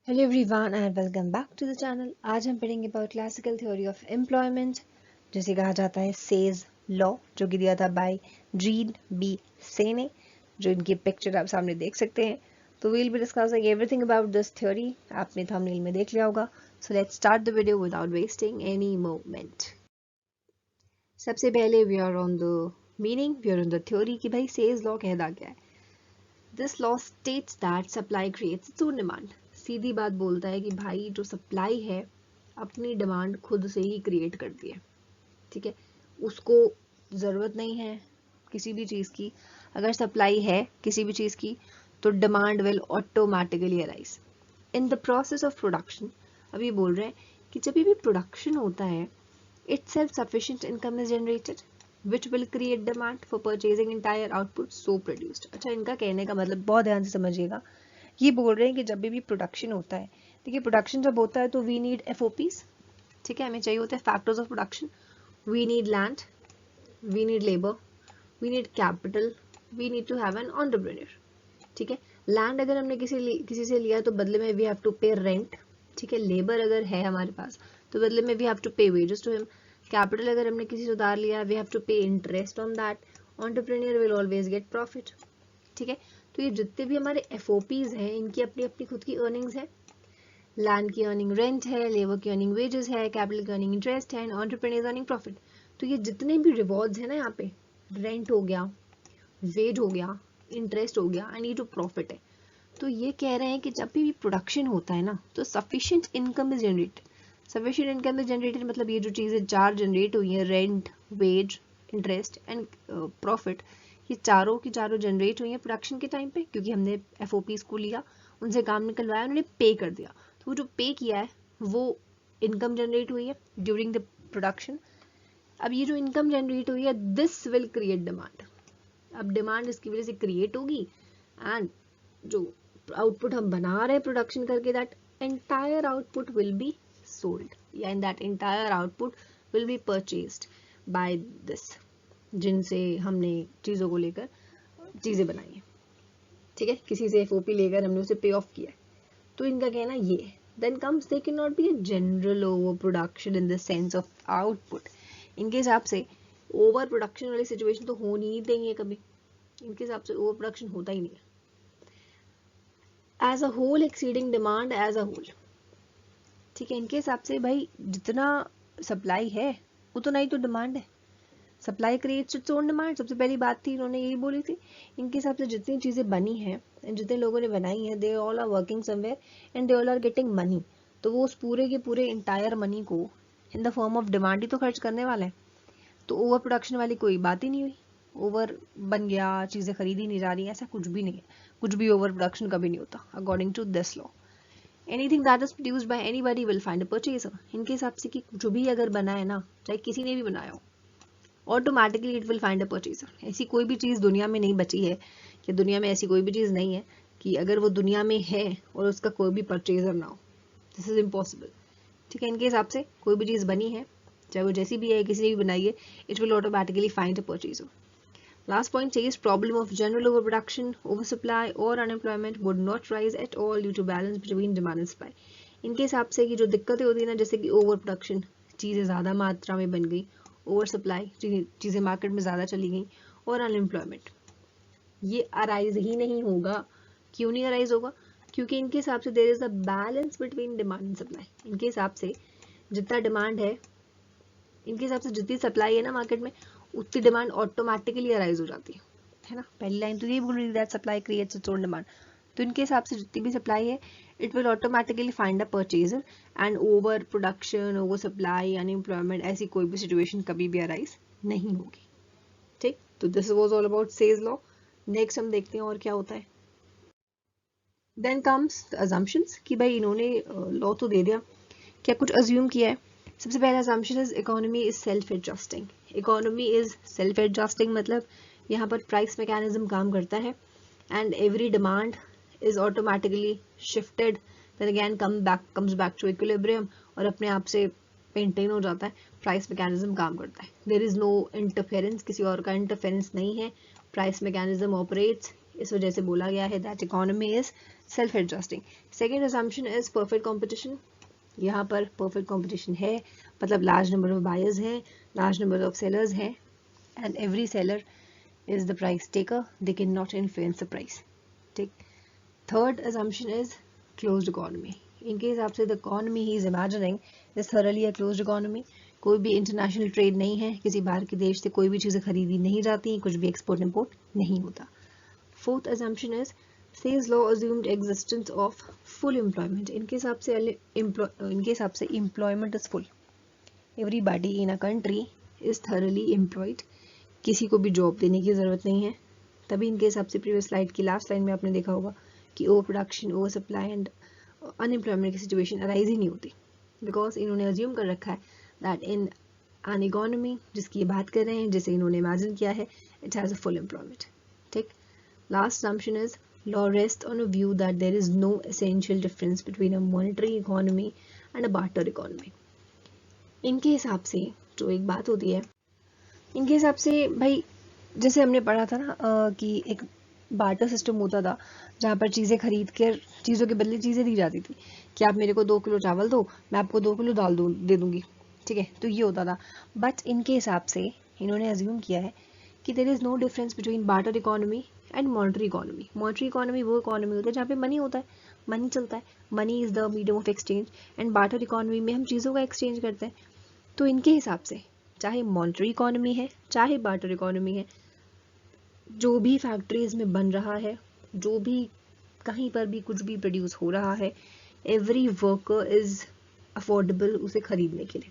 Hello everyone and welcome back to the channel. आज हम पढ़ेंगे about classical theory of employment, जिसे कहा जाता है सेज लॉ, जो कि दिया था बाय रीड बी सेने, जो इनकी पिक्चर आप सामने देख सकते हैं। तो we'll be discussing everything about this theory. आपने थंबनेल में देख लिया होगा। So let's start the video without wasting any moment. सबसे पहले we are on the meaning, we are on the theory कि भाई सेज लॉ कहता क्या है। This law states that supply creates its own demand. सीधी बात बोलता है कि भाई जो सप्लाई है अपनी डिमांड खुद से ही क्रिएट करती है। ठीक है, उसको ज़रूरत नहीं है किसी भी चीज़ की। अगर सप्लाई है किसी भी चीज़ की तो demand will automatically arise in the process of production. अब ये बोल रहे हैं कि जब भी प्रोडक्शन होता है itself sufficient income is generated which will create demand for purchasing entire output so produced। अच्छा, इनका कहने का मतलब बहुत ध्यान से समझिएगा। ये बोल रहे हैं कि जब भी प्रोडक्शन होता है, देखिए प्रोडक्शन जब होता है तो वी नीड एफओपीज। ठीक है, हमें चाहिए होते हैं factors of production. We need land, we need labour, we need capital, we need to have an entrepreneur. ठीक है, लैंड अगर हमने किसी से लिया तो बदले में वी हैव टू पे रेंट। ठीक है, लेबर अगर है हमारे पास तो बदले में वी हैव टू पे वेजेस टू हिम। कैपिटल अगर हमने किसी से उधार लिया वी हैव टू पे interest on that. Entrepreneur will always get profit. ठीक है, तो ये जितने भी हमारे एफओपीज हैं इनकी अपनी अपनी खुद की अर्निंग्स है। लैंड की अर्निंग रेंट है, लेबर की अर्निंग वेजेस है, कैपिटल की अर्निंग इंटरेस्ट है, एंड एंटरप्रेन्योर अर्निंग प्रॉफिट। तो ये जितने भी रिवॉर्ड्स है ना, यहाँ पे रेंट हो गया, वेज हो गया, इंटरेस्ट हो गया, एंड ये जो प्रॉफिट है, तो ये कह रहे हैं कि जब भी प्रोडक्शन होता है ना तो sufficient income is generated. Sufficient income is generated मतलब ये जो चीज़ें चार जनरेट हुई हैं, rent, wage, interest and profit, ये चारों की चारों जनरेट हुई हैं प्रोडक्शन के टाइम पे, क्योंकि हमने एफओपीज को लिया, उनसे काम निकलवाया, उन्होंने पे कर दिया। तो वो जो पे किया है वो इनकम जनरेट हुई है ड्यूरिंग द प्रोडक्शन। अब ये जो इनकम जनरेट हुई है दिस विल क्रिएट डिमांड। अब डिमांड इसकी वजह से क्रिएट होगी एंड जो आउटपुट हम बना रहे हैं प्रोडक्शन करके, that entire output will be sold, या in that entire output will be purchased by this, जिनसे हमने चीज़ों को लेकर चीज़ें बनाई हैं। ठीक है, किसी से एफओपी लेकर हमने उसे पे ऑफ किया है। तो इनका कहना ये है, then comes they can not be a general over production in the sense of output. इनके हिसाब से ओवर प्रोडक्शन वाली सिचुएशन तो हो नहीं देंगे कभी। इनके हिसाब से ओवर प्रोडक्शन होता ही नहीं है। As a whole exceeding demand as a whole. ठीक है, इनके हिसाब से भाई जितना सप्लाई है उतना ही तो डिमांड है। Supply creates its own demand, सबसे पहली बात थी, इन्होंने यही बोली थी। इनके हिसाब से जितनी चीज़ें बनी हैं, जितने लोगों ने बनाई हैं, they all are working somewhere and they all are getting money. तो वो उस पूरे के पूरे इंटायर मनी को in the form of demand ही तो खर्च करने वाला है। तो ओवर प्रोडक्शन वाली कोई बात ही नहीं हुई। ओवर बन गया, चीज़ें खरीदी नहीं जा रही, ऐसा कुछ भी नहीं है। कुछ भी ओवर प्रोडक्शन कभी नहीं होता according to this law. Anything that is produced by anybody will find a purchaser. इनके हिसाब से कि जो भी अगर बना है ना, चाहे किसी ने भी बनाया हो, automatically it will find a purchaser. ऐसी कोई भी चीज़ दुनिया में नहीं बची है, कि दुनिया में ऐसी कोई भी चीज़ नहीं है कि अगर वो दुनिया में है और उसका कोई भी परचेजर ना हो। This is impossible. ठीक है, इनके हिसाब से कोई भी चीज़ बनी है, चाहे वो जैसी भी है, किसी ने भी बनाई है, it will automatically find a purchaser. Last point says problem of general overproduction, oversupply or unemployment would not rise at all due to balance between demand and supply। इनके हिसाब से कि जो दिक्कतें होती है ना, जैसे कि ओवर प्रोडक्शन, चीज़ें ज़्यादा मात्रा में बन गई, ओवर सप्लाई, चीज़ें मार्केट में ज़्यादा चली गई, और अनएम्प्लॉयमेंट, ये अराइज ही नहीं होगा। क्यों नहीं अराइज होगा? क्योंकि इनके हिसाब से there is a balance between demand and supply. इनके हिसाब से जितना डिमांड है, इनके हिसाब से जितनी सप्लाई है ना मार्केट में, उतनी डिमांड ऑटोमेटिकली अराइज हो जाती है ना। पहली लाइन तो यही बोल रही है, that supply creates its own demand. तो इनके हिसाब से जितनी भी सप्लाई है it will automatically find a purchaser, and over production, over supply, unemployment, ऐसी कोई भी सिचुएशन कभी भी अराइज नहीं होगी। ठीक, तो this was all about says law. Next हम देखते हैं और क्या होता है। देन कम्स अजम्पशंस, कि भाई इन्होंने लॉ तो दे दिया, क्या कुछ अज्यूम किया है। सबसे पहला assumption is economy is self adjusting. Economy is self adjusting मतलब यहाँ पर प्राइस मैकेनिज्म काम करता है, and every demand is automatically shifted, then again comes back to equilibrium, और अपने आप से मेंटेन हो जाता है। प्राइस मैकेनिज्म काम करता है, देयर इज नो इंटरफेरेंस, किसी और का इंटरफेरेंस नहीं है, प्राइस मैकेनिज्म ऑपरेट्स। इस वजह से बोला गया है that economy is self adjusting. Second assumption is perfect competition. यहाँ पर परफेक्ट कॉम्पिटिशन है, मतलब लार्ज नंबर ऑफ बायर्स हैं, लार्ज नंबर ऑफ सेलर्स हैं, and every seller is the price taker, they cannot influence the price. ठीक. Third assumption is closed economy. इनके हिसाब से the economy he is imagining is thoroughly a closed economy. कोई भी international trade नहीं है, किसी बाहर के देश से कोई भी चीज़ें खरीदी नहीं जाती, कुछ भी एक्सपोर्ट इम्पोर्ट नहीं होता. Fourth assumption is Say's law assumed existence of full employment. इनके हिसाब से employment is full. Everybody in a country is thoroughly employed. किसी को भी जॉब देने की ज़रूरत नहीं है. तभी इनके हिसाब से प्रीवियस स्लाइड की लास्ट लाइन में आपने देखा होगा कि over production, over supply and unemployment की सिचुएशन अराइज ही नहीं होती, बिकॉज इन्होंने अज्यूम कर रखा है दैट इन एन इकोनॉमी जिसकी ये बात कर रहे हैं, जिसे इन्होंने इमेजिन किया है, it has a full employment. ठीक. Last assumption is law rests on a view that there is no essential difference between a monetary economy and a barter economy. इनके हिसाब से जो एक बात होती है, इनके हिसाब से भाई जैसे हमने पढ़ा था ना कि एक बार्टर सिस्टम होता था जहाँ पर चीज़ें खरीद कर चीज़ों के बदले चीज़ें दी जाती थी कि आप मेरे को 2 किलो चावल दो, मैं आपको 2 किलो दाल दे दूँगी. ठीक है, तो ये होता था. बट इनके हिसाब से इन्होंने अज्यूम किया है कि there is no difference between barter economy and monetary economy. Monetary economy वो इकोनॉमी होता है जहाँ पे मनी होता है, मनी चलता है, money is the medium of exchange, and barter economy में हम चीज़ों का एक्सचेंज करते हैं. तो इनके हिसाब से चाहे मॉनेटरी इकोनॉमी है चाहे बार्टर इकोनॉमी है, जो भी फैक्ट्रीज में बन रहा है, जो भी कहीं पर भी कुछ भी प्रोड्यूस हो रहा है, एवरी वर्कर इज अफोर्डेबल उसे खरीदने के लिए.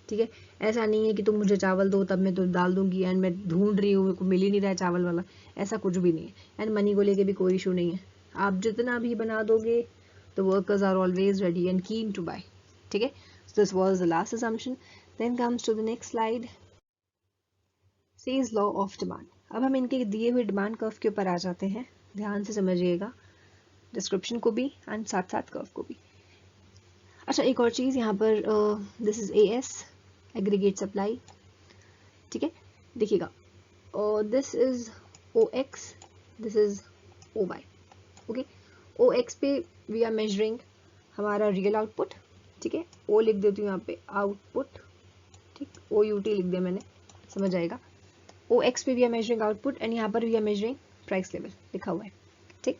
ठीक है, ऐसा नहीं है कि तुम मुझे चावल दो तब मैं तो डाल दूंगी एंड मैं ढूंढ रही हूँ, मेरे को मिल ही नहीं रहा है चावल वाला, ऐसा कुछ भी नहीं है. एंड मनी को लेके भी कोई इशू नहीं है, आप जितना भी बना दोगे the workers are always ready and keen to buy. ठीक है, so this was the last assumption. Then comes to the next slide. Say's law of demand. अब हम इनके दिए हुए डिमांड कर्व के ऊपर आ जाते हैं. ध्यान से समझिएगा डिस्क्रिप्शन को भी एंड साथ साथ कर्व को भी. अच्छा, एक और चीज़ यहाँ पर, this is AS aggregate supply. ठीक है, देखिएगा, this is OX, this is OY. Okay, OX पे वी आर मेजरिंग हमारा रियल आउटपुट. ठीक है, O लिख देती हूँ यहाँ पे आउटपुट. ठीक, OUT लिख दिया मैंने, समझ आएगा. OX पे we are measuring output and यहाँ पर we are measuring price level लिखा हुआ है. ठीक,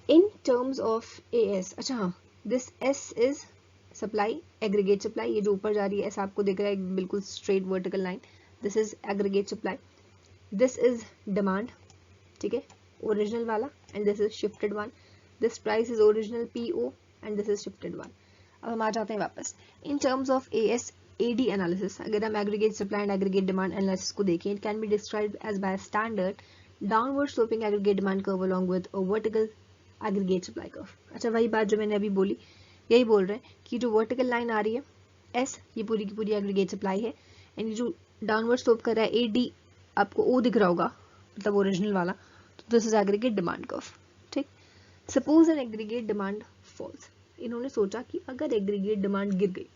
इन टर्म्स ऑफ AS. अच्छा हाँ, this S is supply, aggregate supply. ये जो ऊपर जा रही है S आपको दिख रहा है बिल्कुल straight vertical line, this is aggregate supply. This is demand. ठीक है, ओरिजिनल वाला, and this is shifted one. This price is original PO and this is shifted one. अब हम आ जाते हैं वापस. In terms of AS AD analysis, अगर हम aggregate supply and aggregate demand analysis को देखें, it can be described as by standard downward sloping aggregate demand curve along with a vertical aggregate supply curve. अच्छा, वही बात जो मैंने अभी बोली, यही बोल रहे हैं कि जो वर्टिकल लाइन आ रही है S, ये पूरी की पूरी एग्रीगेट सप्लाई है, एंड ये जो डाउनवर्ड स्लोप कर रहा है AD, आपको O दिख रहा होगा, मतलब ओरिजिनल वाला, तो this is aggregate demand curve. ठीक, suppose an aggregate demand falls. इन्होंने सोचा कि अगर एग्रीगेट डिमांड गिर गई,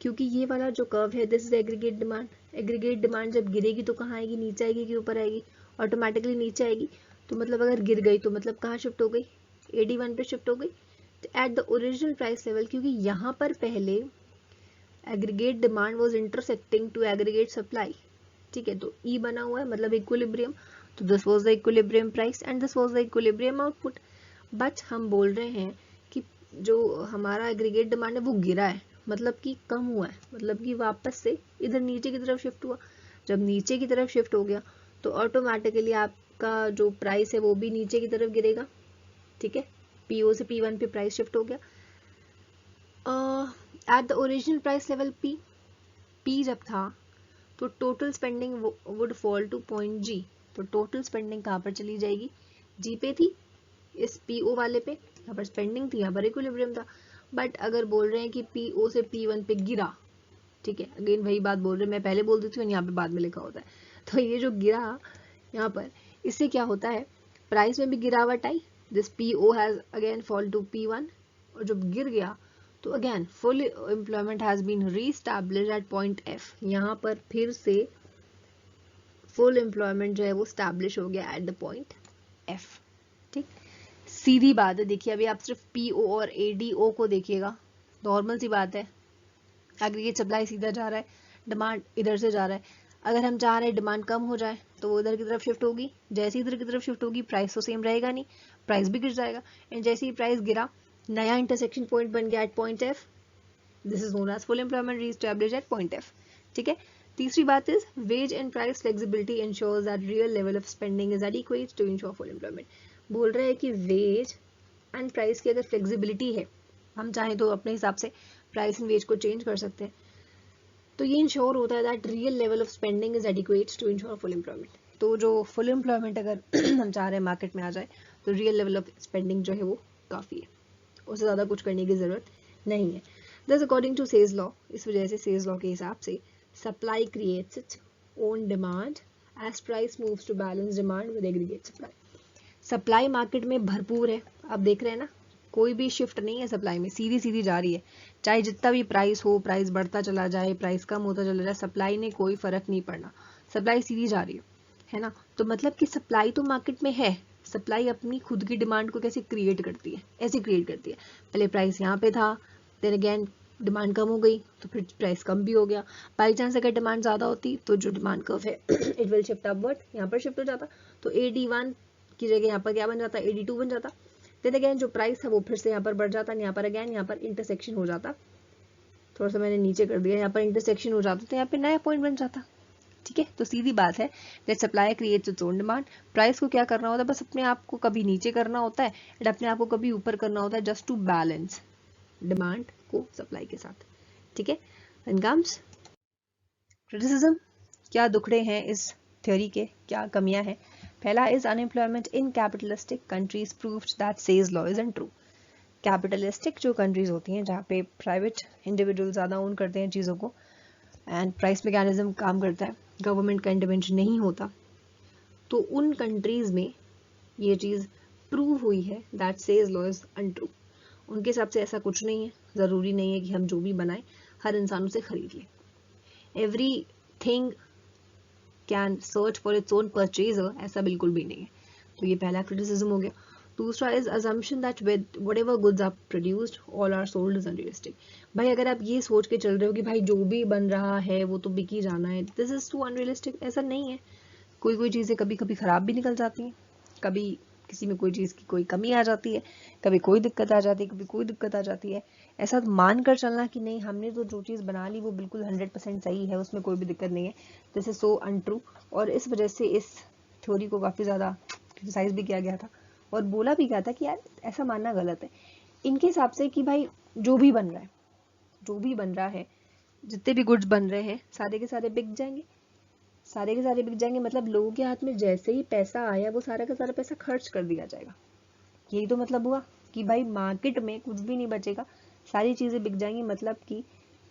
क्योंकि ये वाला जो कर्व है this is aggregate demand. Aggregate demand जब गिरेगी तो कहाँ आएगी, नीचे आएगी कि ऊपर आएगी? ऑटोमेटिकली नीचे आएगी. तो मतलब अगर गिर गई तो मतलब कहाँ शिफ्ट हो गई? AD1 पे शिफ्ट हो गई. तो at the original price level, क्योंकि यहाँ पर पहले aggregate demand was intersecting to aggregate supply. ठीक है, तो E बना हुआ है, मतलब इक्विलिब्रियम. तो this was the equilibrium price and this was the equilibrium output. But हम बोल रहे हैं कि जो हमारा एग्रीगेट डिमांड है वो गिरा है, मतलब कि कम हुआ है, मतलब कि वापस से इधर नीचे की तरफ शिफ्ट हुआ. जब नीचे की तरफ शिफ्ट हो गया तो ऑटोमेटिकली आपका जो प्राइस है वो भी नीचे की तरफ गिरेगा. ठीक है, PO से P1 पे प्राइस शिफ्ट हो गया. Eight the original price level P जब था तो total spending would fall two point G. तो टोटल स्पेंडिंग कहाँ पर चली जाएगी? G पे थी, इस PO वाले पे. यहाँ पर स्पेंडिंग थी, यहाँ पर इक्विलिब्रियम था. बट अगर बोल रहे हैं कि PO से P1 पे गिरा, ठीक है, अगेन वही बात बोल रहे हैं, मैं पहले बोल देती हूँ, यहाँ पे बाद में लिखा होता है. तो ये जो गिरा यहाँ पर, इससे क्या होता है, प्राइस में भी गिरावट आई. This PO has again fall to P1, और जब गिर गया तो again full employment has been reestablished at point F. यहाँ पर फिर से फुल एम्प्लॉयमेंट जो है वो स्टैब्लिश हो गया एट द पॉइंट F. ठीक, सीधी बात है, देखिए अभी आप सिर्फ पीओ और एडीओ को देखिएगा, नॉर्मल सी बात है, एग्रीगेट सप्लाई सीधा जा रहा है, डिमांड इधर से जा रहा है। अगर हम चाह रहे हैं डिमांड कम हो जाए तो वो इधर की तरफ शिफ्ट होगी, जैसे इधर की तरफ शिफ्ट होगी प्राइस तो सेम रहेगा नहीं, प्राइस भी गिर जाएगा। एंड जैसे ही प्राइस गिरा, नया इंटरसेक्शन पॉइंट बन गया at point F, this is known as full employment reestablished at point F. ठीक है। तीसरी बात is wage and price flexibility ensures that real level of spending is adequate to ensure full employment. बोल रहे हैं कि वेज एंड प्राइस की अगर फ्लेक्सिबिलिटी है, हम चाहें तो अपने हिसाब से प्राइस एंड वेज को चेंज कर सकते हैं, तो ये इंश्योर होता है that real level of spending is adequate to ensure full employment. तो जो फुल एम्प्लॉयमेंट अगर हम चाह रहे हैं मार्केट में आ जाए, तो रियल लेवल ऑफ स्पेंडिंग जो है वो काफ़ी है, उससे ज़्यादा कुछ करने की ज़रूरत नहीं है। दस अकॉर्डिंग टू सेज लॉ, इस वजह से सेज लॉ के हिसाब से supply creates its own demand as price moves to balance demand with aggregate supply. Supply market में भरपूर है, आप देख रहे हैं ना, कोई भी शिफ्ट नहीं है सप्लाई में, सीधी सीधी जा रही है, चाहे जितना भी प्राइस हो, प्राइस बढ़ता चला जाए, प्राइस कम होता चला जाए, सप्लाई ने कोई फर्क नहीं पड़ना, सप्लाई सीधी जा रही है ना। तो मतलब कि सप्लाई तो मार्केट में है, सप्लाई अपनी खुद की डिमांड को कैसे क्रिएट करती है, ऐसे क्रिएट करती है, पहले प्राइस यहाँ पे था, देन अगेन डिमांड कम हो गई तो फिर प्राइस कम भी हो गया। बाई चांस अगर डिमांड ज़्यादा होती तो जो डिमांड कर्व है इट विल शिफ्ट अपवर्ड, यहाँ पर शिफ्ट हो जाता, तो AD1 की जगह यहाँ पर क्या बन जाता, AD2 बन जाता। देन अगेन जो प्राइस था वो फिर से यहाँ पर बढ़ जाता, यहाँ पर अगेन यहाँ पर इंटरसेक्शन हो जाता, थोड़ा सा मैंने नीचे कर दिया, यहाँ पर इंटरसेक्शन हो जाता तो यहाँ पे नया पॉइंट बन जाता। ठीक है, तो सीधी बात है, that supply creates its own demand. Price को क्या करना होता है, बस अपने आप को कभी नीचे करना होता है एंड अपने आप को कभी ऊपर करना होता है, जस्ट टू बैलेंस डिमांड को सप्लाई के साथ। ठीक है। देन कम्स क्रिटिसिज्म, क्या दुखड़े हैं इस थ्योरी के, क्या कमियां हैं। पहला is unemployment in capitalistic countries proved that says law isn't true. Capitalistic जो कंट्रीज होती हैं जहाँ पे प्राइवेट इंडिविजुअल ज़्यादा ओन करते हैं चीज़ों को एंड प्राइस मैकेनिज्म काम करता है, गवर्नमेंट का इंटरवेंशन नहीं होता, तो उन कंट्रीज में ये चीज़ प्रूव हुई है that says law is untrue. उनके हिसाब से ऐसा कुछ नहीं है, ज़रूरी नहीं है कि हम जो भी बनाएं हर इंसान उसे खरीद ले, every thing can search for its own purchaser, ऐसा बिल्कुल भी नहीं है। तो ये पहला क्रिटिसिज्म हो गया। दूसरा is assumption that with whatever goods are produced all are sold is unrealistic. भाई अगर आप ये सोच के चल रहे हो कि भाई जो भी बन रहा है वो तो बिक ही जाना है, दिस इज टू अनरियलिस्टिक, ऐसा नहीं है। कोई कोई चीज़ें कभी कभी ख़राब भी निकल जाती हैं, कभी किसी में कोई चीज़ की कोई कमी आ जाती है, कभी कोई दिक्कत आ जाती है, कभी कोई दिक्कत आ जाती है। ऐसा मान कर चलना कि नहीं हमने तो जो चीज़ बना ली वो बिल्कुल 100% सही है, उसमें कोई भी दिक्कत नहीं है, दिस इज सो अनट्रू। और इस वजह से इस थ्योरी को काफ़ी ज़्यादा क्रिटिसाइज भी किया गया था और बोला भी गया था कि यार ऐसा मानना गलत है। इनके हिसाब से कि भाई जो भी बन रहा है, जो भी बन रहा है, जितने भी गुड्स बन रहे हैं सारे के सारे बिक जाएंगे, सारे के सारे बिक जाएंगे, मतलब लोगों के हाथ में जैसे ही पैसा आया वो सारा का सारा पैसा खर्च कर दिया जाएगा। यही तो मतलब हुआ कि भाई मार्केट में कुछ भी नहीं बचेगा, सारी चीजें बिक जाएंगी, मतलब कि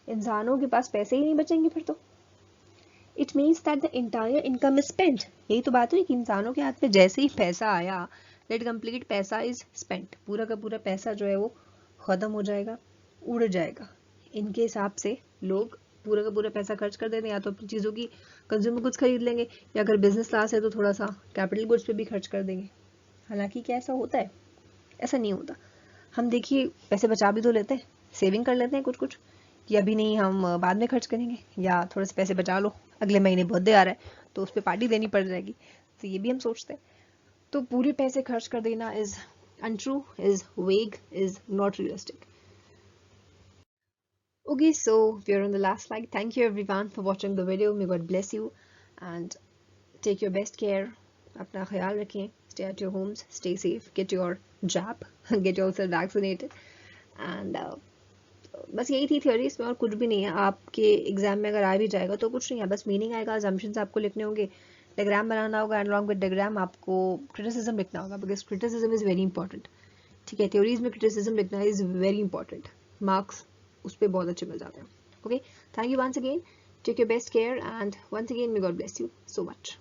इंसानों के पास पैसे ही नहीं बचेंगे फिर तो। It means that the entire income is spent. यही तो बात हुई कि इंसानों के हाथ में जैसे ही पैसा आया, दैट कंप्लीट पैसा इज स्पेंट, पूरा का पूरा पैसा जो है वो खत्म हो जाएगा, उड़ जाएगा। इनके हिसाब से लोग पूरा का पूरा पैसा खर्च कर देते हैं, या तो अपनी चीज़ों की कंज्यूमर गुड्स खरीद लेंगे, या अगर बिजनेस क्लास है तो थोड़ा सा कैपिटल गुड्स पे भी खर्च कर देंगे। हालांकि क्या ऐसा होता है? ऐसा नहीं होता। हम देखिए पैसे बचा भी तो लेते हैं, सेविंग कर लेते हैं कुछ कुछ, कि अभी नहीं हम बाद में खर्च करेंगे, या थोड़े से पैसे बचा लो अगले महीने बर्थडे आ रहा है तो उस पर पार्टी देनी पड़ जाएगी, तो ये भी हम सोचते हैं। तो पूरे पैसे खर्च कर देना इज अनट्रू, इज वेग, is not realistic. Okay, so we are on the last slide. Thank you everyone for watching the video. May God bless you and take your best care. अपना ख्याल रखें. Stay at your homes. Stay safe. Get your jab. Get yourself vaccinated. And बस यही थी theory, इसमें और कुछ भी नहीं है। आपके एग्जाम में अगर आ भी जाएगा तो कुछ नहीं है, बस मीनिंग आएगा, assumptions आपको लिखने होंगे, डायग्राम बनाना होगा, एंड along with डायग्राम आपको क्रिटिसिज्म लिखना होगा, because criticism is very important. ठीक है, थ्योरीज में क्रिटिसिज्म लिखना इज वेरी इंपॉर्टेंट, मार्क्स उस पर बहुत अच्छे मिल जाते हैं। Okay, thank you once again, take your best care and once again may God bless you so much.